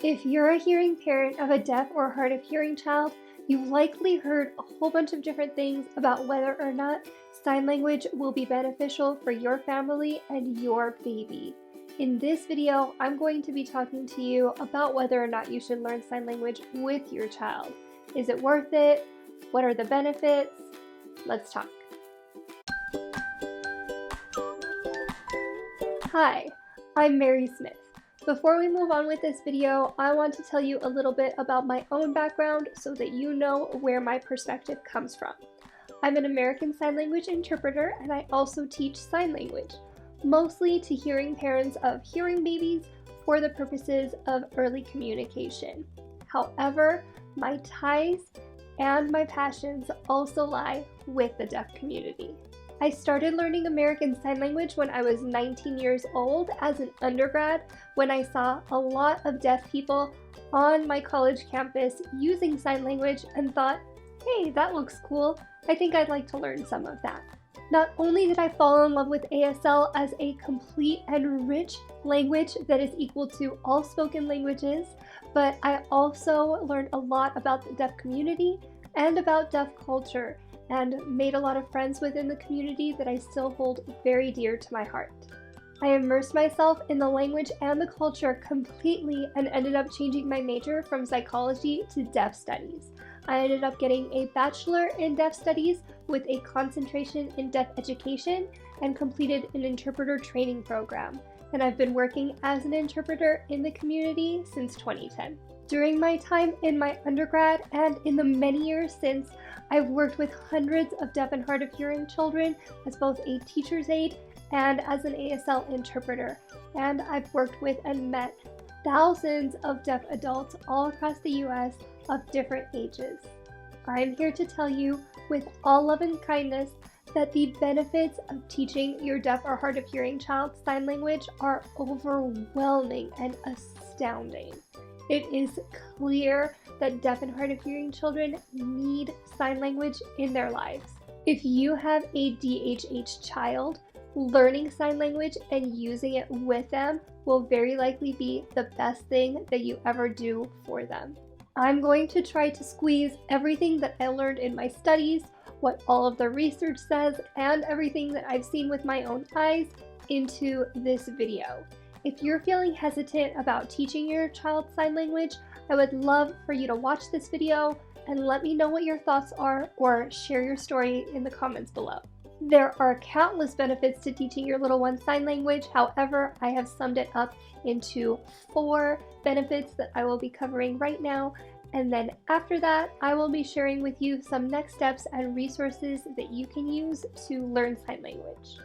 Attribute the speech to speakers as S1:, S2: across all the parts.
S1: If you're a hearing parent of a deaf or hard of hearing child, you've likely heard a whole bunch of different things about whether or not sign language will be beneficial for your family and your baby. In this video, I'm going to be talking to you about whether or not you should learn sign language with your child. Is it worth it? What are the benefits? Let's talk. Hi, I'm Mary Smith. Before we move on with this video, I want to tell you a little bit about my own background so that you know where my perspective comes from. I'm an American Sign Language interpreter, and I also teach sign language, mostly to hearing parents of hearing babies for the purposes of early communication. However, my ties and my passions also lie with the deaf community. I started learning American Sign Language when I was 19 years old as an undergrad, when I saw a lot of deaf people on my college campus using sign language and thought, hey, that looks cool. I think I'd like to learn some of that. Not only did I fall in love with ASL as a complete and rich language that is equal to all spoken languages, but I also learned a lot about the deaf community and about deaf culture, and made a lot of friends within the community that I still hold very dear to my heart. I immersed myself in the language and the culture completely and ended up changing my major from psychology to deaf studies. I ended up getting a bachelor in deaf studies with a concentration in deaf education and completed an interpreter training program. And I've been working as an interpreter in the community since 2010. During my time in my undergrad and in the many years since, I've worked with hundreds of deaf and hard of hearing children as both a teacher's aide and as an ASL interpreter. And I've worked with and met thousands of deaf adults all across the US of different ages. I'm here to tell you with all love and kindness that the benefits of teaching your deaf or hard of hearing child sign language are overwhelming and astounding. It is clear that deaf and hard of hearing children need sign language in their lives. If you have a DHH child, learning sign language and using it with them will very likely be the best thing that you ever do for them. I'm going to try to squeeze everything that I learned in my studies, what all of the research says, and everything that I've seen with my own eyes into this video. If you're feeling hesitant about teaching your child sign language, I would love for you to watch this video and let me know what your thoughts are, or share your story in the comments below. There are countless benefits to teaching your little one sign language. However, I have summed it up into 4 benefits that I will be covering right now. And then after that, I will be sharing with you some next steps and resources that you can use to learn sign language.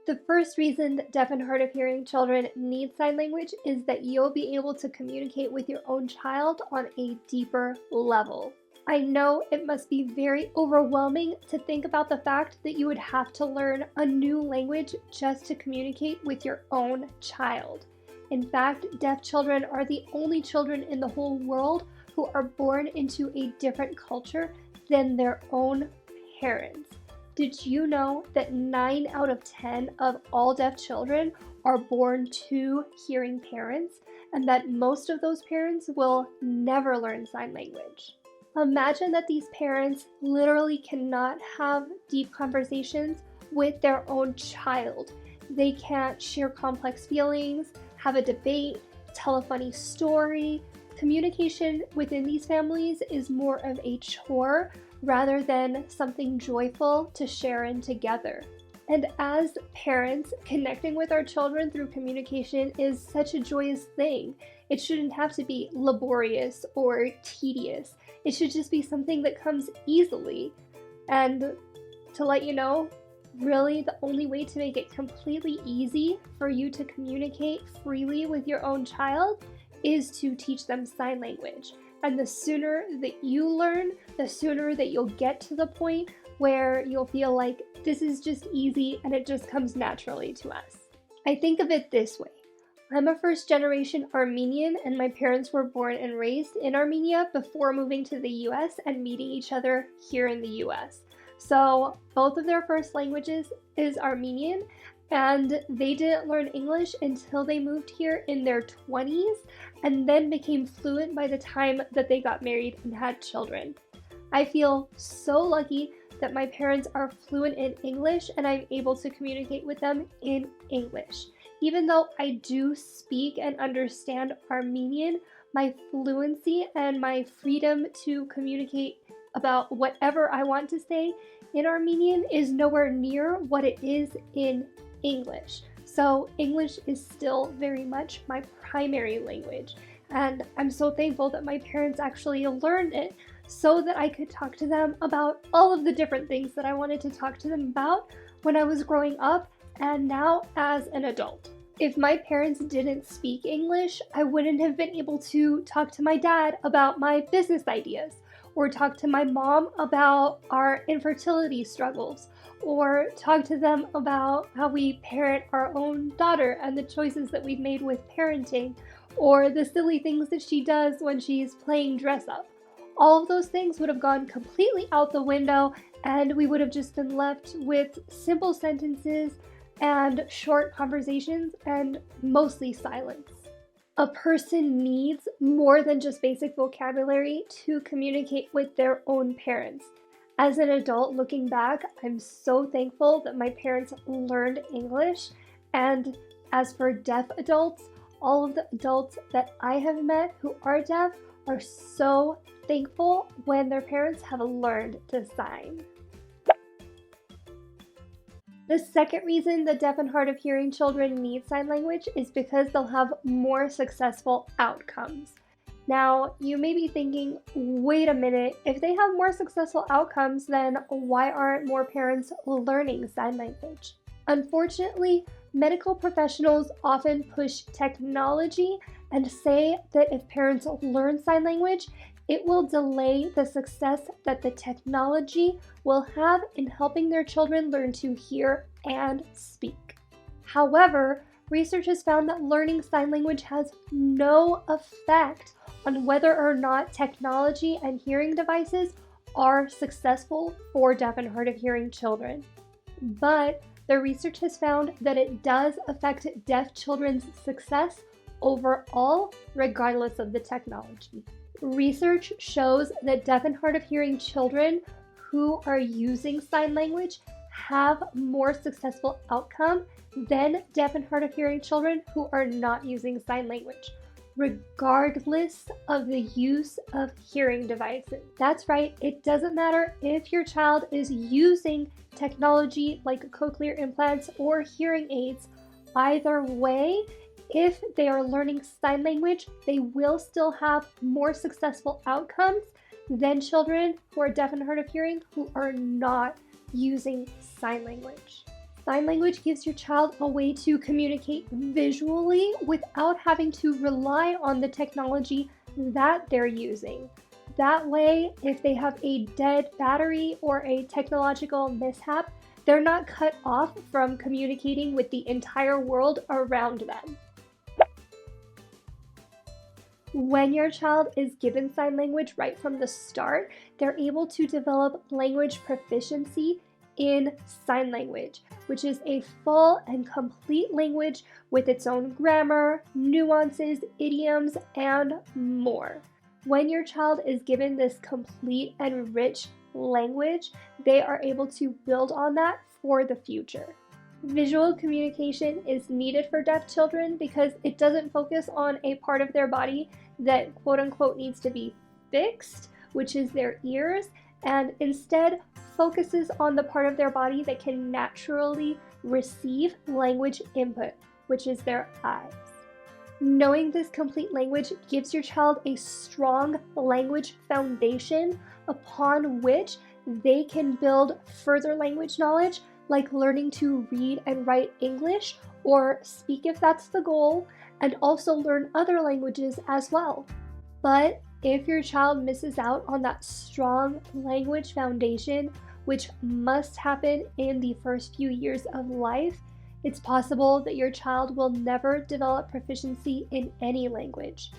S1: The first reason that deaf and hard of hearing children need sign language is that you'll be able to communicate with your own child on a deeper level. I know it must be very overwhelming to think about the fact that you would have to learn a new language just to communicate with your own child. In fact, deaf children are the only children in the whole world who are born into a different culture than their own parents. Did you know that 9 out of 10 of all deaf children are born to hearing parents, and that most of those parents will never learn sign language? Imagine that these parents literally cannot have deep conversations with their own child. They can't share complex feelings, have a debate, tell a funny story. Communication within these families is more of a chore rather than something joyful to share in together. And as parents, connecting with our children through communication is such a joyous thing. It shouldn't have to be laborious or tedious. It should just be something that comes easily. And to let you know, really the only way to make it completely easy for you to communicate freely with your own child is to teach them sign language. And the sooner that you learn, the sooner that you'll get to the point where you'll feel like this is just easy and it just comes naturally to us. I think of it this way. I'm a first-generation Armenian, and my parents were born and raised in Armenia before moving to the US and meeting each other here in the US. So both of their first languages is Armenian, and they didn't learn English until they moved here in their 20s and then became fluent by the time that they got married and had children. I feel so lucky that my parents are fluent in English and I'm able to communicate with them in English. Even though I do speak and understand Armenian, my fluency and my freedom to communicate about whatever I want to say in Armenian is nowhere near what it is in English. So English is still very much my primary language, and I'm so thankful that my parents actually learned it so that I could talk to them about all of the different things that I wanted to talk to them about when I was growing up and now as an adult. If my parents didn't speak English, I wouldn't have been able to talk to my dad about my business ideas, or talk to my mom about our infertility struggles, or talk to them about how we parent our own daughter and the choices that we've made with parenting, or the silly things that she does when she's playing dress up. All of those things would have gone completely out the window, and we would have just been left with simple sentences and short conversations and mostly silence. A person needs more than just basic vocabulary to communicate with their own parents. As an adult looking back, I'm so thankful that my parents learned English. And as for deaf adults, all of the adults that I have met who are deaf are so thankful when their parents have learned to sign. The second reason that deaf and hard of hearing children need sign language is because they'll have more successful outcomes. Now, you may be thinking, wait a minute, if they have more successful outcomes, then why aren't more parents learning sign language? Unfortunately, medical professionals often push technology and say that if parents learn sign language, it will delay the success that the technology will have in helping their children learn to hear and speak. However, research has found that learning sign language has no effect on whether or not technology and hearing devices are successful for deaf and hard of hearing children. But the research has found that it does affect deaf children's success overall, regardless of the technology. Research shows that deaf and hard of hearing children who are using sign language have more successful outcome than deaf and hard of hearing children who are not using sign language, regardless of the use of hearing devices. That's right, it doesn't matter if your child is using technology like cochlear implants or hearing aids. Either way, if they are learning sign language, they will still have more successful outcomes than children who are deaf and hard of hearing who are not using sign language. Sign language gives your child a way to communicate visually without having to rely on the technology that they're using. That way, if they have a dead battery or a technological mishap, they're not cut off from communicating with the entire world around them. When your child is given sign language right from the start, they're able to develop language proficiency in sign language, which is a full and complete language with its own grammar, nuances, idioms, and more. When your child is given this complete and rich language, they are able to build on that for the future. Visual communication is needed for deaf children because it doesn't focus on a part of their body that quote-unquote needs to be fixed, which is their ears, and instead focuses on the part of their body that can naturally receive language input, which is their eyes. Knowing this complete language gives your child a strong language foundation upon which they can build further language knowledge, like learning to read and write English or speak if that's the goal, and also learn other languages as well. But if your child misses out on that strong language foundation, which must happen in the first few years of life, it's possible that your child will never develop proficiency in any language,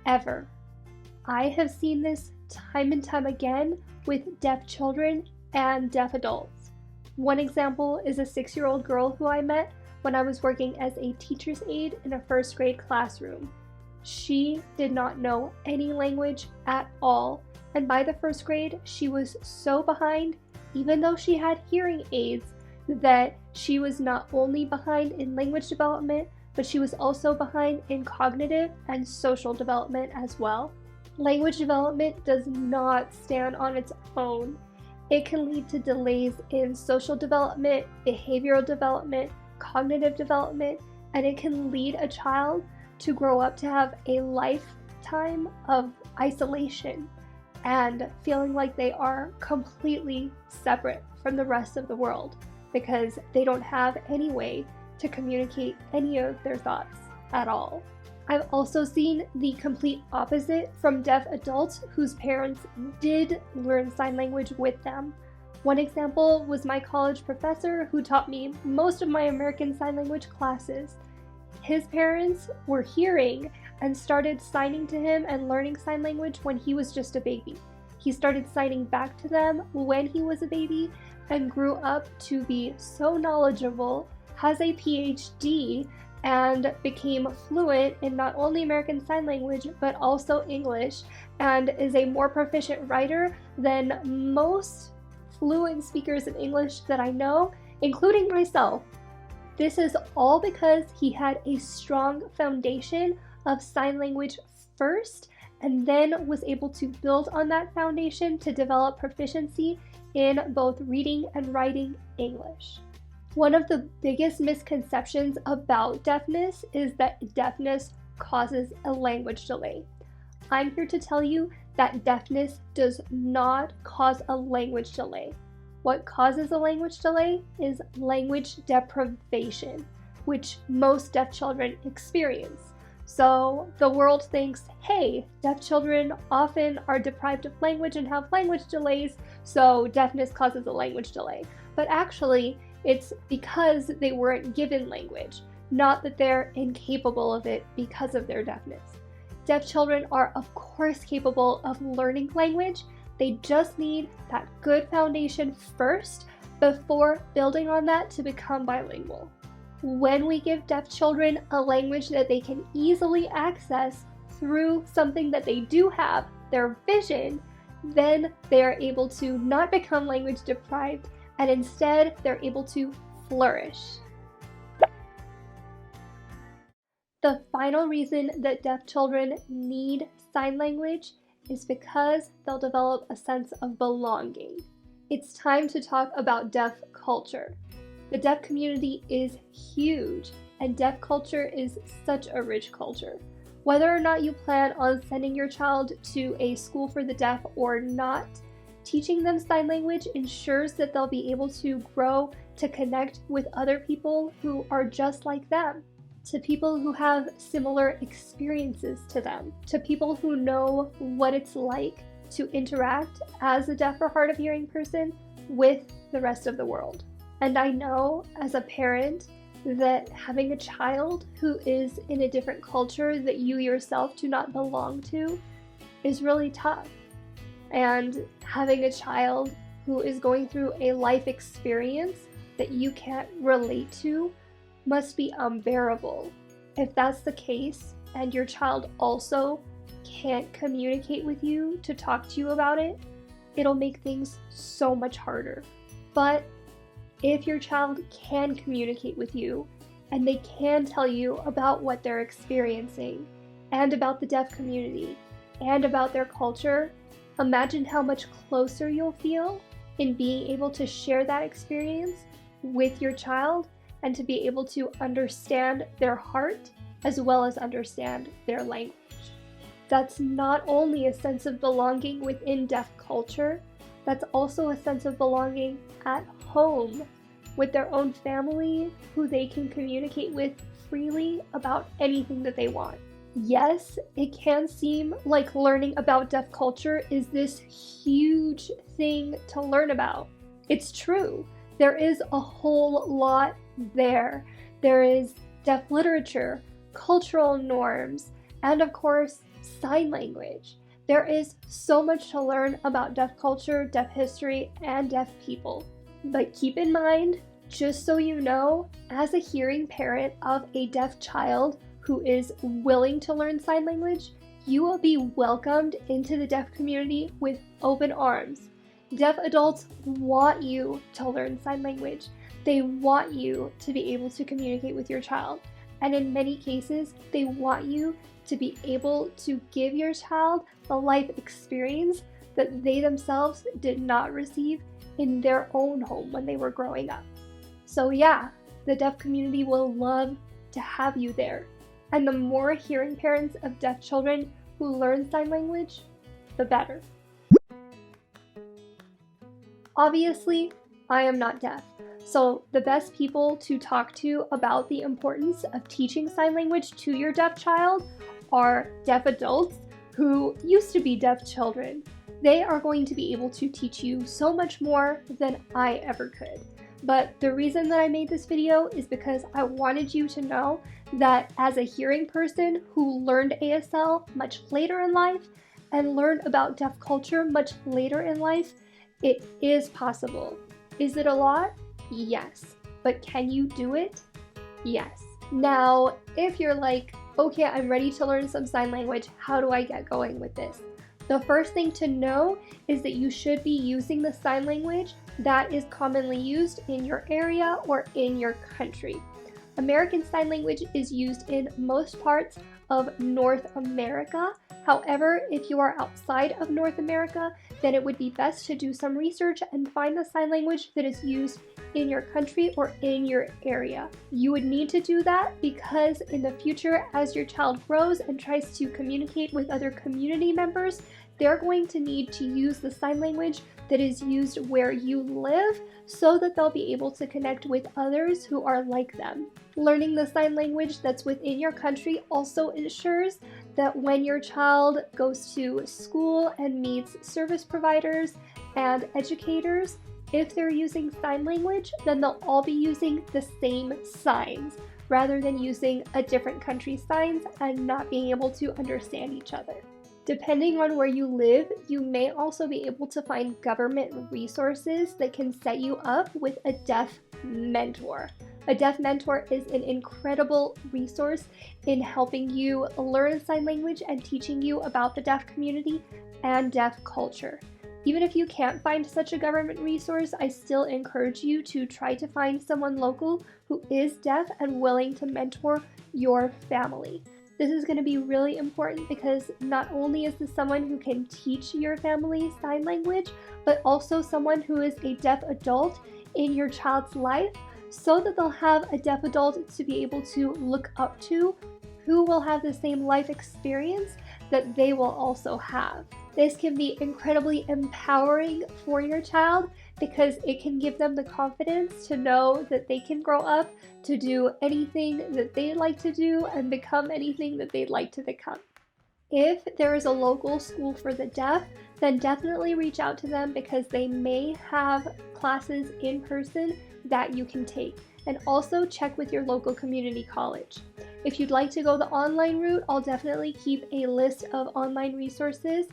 S1: ever. I have seen this time and time again with deaf children and deaf adults. One example is a 6-year-old girl who I met when I was working as a teacher's aide in a first grade classroom. She did not know any language at all, and by the first grade, she was so behind, even though she had hearing aids, that she was not only behind in language development, but she was also behind in cognitive and social development as well. Language development does not stand on its own. It can lead to delays in social development, behavioral development, cognitive development, and it can lead a child to grow up to have a lifetime of isolation and feeling like they are completely separate from the rest of the world because they don't have any way to communicate any of their thoughts at all. I've also seen the complete opposite from deaf adults whose parents did learn sign language with them. One example was my college professor who taught me most of my American Sign Language classes. His parents were hearing and started signing to him and learning sign language when he was just a baby. He started signing back to them when he was a baby and grew up to be so knowledgeable, has a PhD, and became fluent in not only American Sign Language but also English, and is a more proficient writer than most fluent speakers in English that I know, including myself. This is all because he had a strong foundation of sign language first, and then was able to build on that foundation to develop proficiency in both reading and writing English. One of the biggest misconceptions about deafness is that deafness causes a language delay. I'm here to tell you that deafness does not cause a language delay. What causes a language delay is language deprivation, which most deaf children experience. So the world thinks, hey, deaf children often are deprived of language and have language delays, so deafness causes a language delay. But actually, it's because they weren't given language, not that they're incapable of it because of their deafness. Deaf children are, of course, capable of learning language. They just need that good foundation first before building on that to become bilingual. When we give deaf children a language that they can easily access through something that they do have, their vision, then they are able to not become language deprived, and instead they're able to flourish. The final reason that deaf children need sign language is because they'll develop a sense of belonging. It's time to talk about deaf culture. The deaf community is huge, and deaf culture is such a rich culture. Whether or not you plan on sending your child to a school for the deaf or not, teaching them sign language ensures that they'll be able to grow to connect with other people who are just like them, to people who have similar experiences to them, to people who know what it's like to interact as a deaf or hard of hearing person with the rest of the world. And I know as a parent that having a child who is in a different culture that you yourself do not belong to is really tough. And having a child who is going through a life experience that you can't relate to must be unbearable. If that's the case, and your child also can't communicate with you to talk to you about it, it'll make things so much harder. But if your child can communicate with you, and they can tell you about what they're experiencing, and about the deaf community, and about their culture, imagine how much closer you'll feel in being able to share that experience with your child and to be able to understand their heart as well as understand their language. That's not only a sense of belonging within deaf culture, that's also a sense of belonging at home with their own family who they can communicate with freely about anything that they want. Yes, it can seem like learning about deaf culture is this huge thing to learn about. It's true. There is a whole lot there. There is deaf literature, cultural norms, and of course, sign language. There is so much to learn about deaf culture, deaf history, and deaf people. But keep in mind Just so you know, as a hearing parent of a deaf child who is willing to learn sign language, you will be welcomed into the deaf community with open arms. Deaf adults want you to learn sign language. They want you to be able to communicate with your child. And in many cases, they want you to be able to give your child the life experience that they themselves did not receive in their own home when they were growing up. So yeah, the deaf community will love to have you there. And the more hearing parents of deaf children who learn sign language, the better. Obviously, I am not deaf, so the best people to talk to about the importance of teaching sign language to your deaf child are deaf adults who used to be deaf children. They are going to be able to teach you so much more than I ever could. But the reason that I made this video is because I wanted you to know that as a hearing person who learned ASL much later in life and learned about deaf culture much later in life, it is possible. Is it a lot? Yes. But can you do it? Yes. Now, if you're like, okay, I'm ready to learn some sign language, how do I get going with this? The first thing to know is that you should be using the sign language that is commonly used in your area or in your country. American Sign Language is used in most parts of North America. However, if you are outside of North America, then it would be best to do some research and find the sign language that is used in your country or in your area. You would need to do that because in the future, as your child grows and tries to communicate with other community members, they're going to need to use the sign language that is used where you live so that they'll be able to connect with others who are like them. Learning the sign language that's within your country also ensures that when your child goes to school and meets service providers and educators, if they're using sign language, then they'll all be using the same signs rather than using a different country's signs and not being able to understand each other. Depending on where you live, you may also be able to find government resources that can set you up with a deaf mentor. A deaf mentor is an incredible resource in helping you learn sign language and teaching you about the deaf community and deaf culture. Even if you can't find such a government resource, I still encourage you to try to find someone local who is deaf and willing to mentor your family. This is going to be really important because not only is this someone who can teach your family sign language, but also someone who is a deaf adult in your child's life so that they'll have a deaf adult to be able to look up to who will have the same life experience that they will also have. This can be incredibly empowering for your child because it can give them the confidence to know that they can grow up to do anything that they'd like to do and become anything that they'd like to become. If there is a local school for the deaf, then definitely reach out to them because they may have classes in person that you can take. And also check with your local community college. If you'd like to go the online route, I'll definitely keep a list of online resources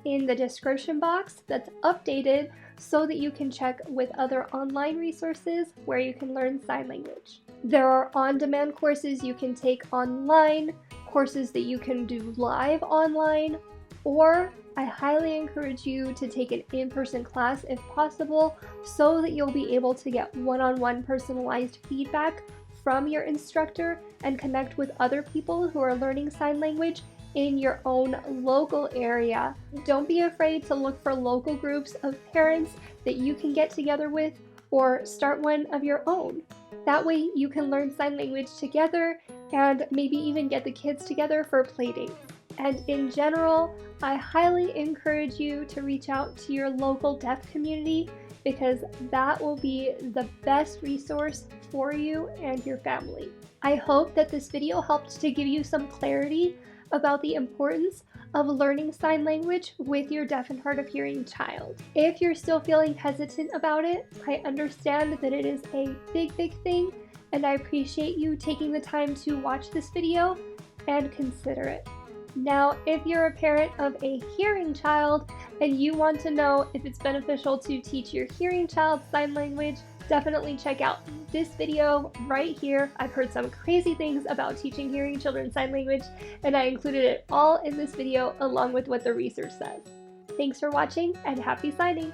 S1: in the description box that's updated so that you can check with other online resources where you can learn sign language. There are on-demand courses you can take online, courses that you can do live online, or I highly encourage you to take an in-person class if possible so that you'll be able to get one-on-one personalized feedback from your instructor and connect with other people who are learning sign language in your own local area. Don't be afraid to look for local groups of parents that you can get together with or start one of your own. That way you can learn sign language together and maybe even get the kids together for play dates. And in general, I highly encourage you to reach out to your local deaf community because that will be the best resource for you and your family. I hope that this video helped to give you some clarity about the importance of learning sign language with your deaf and hard of hearing child. If you're still feeling hesitant about it, I understand that it is a big thing, and I appreciate you taking the time to watch this video and consider it. Now, if you're a parent of a hearing child and you want to know if it's beneficial to teach your hearing child sign language, definitely check out this video right here. I've heard some crazy things about teaching hearing children sign language, and I included it all in this video along with what the research says. Thanks for watching and happy signing!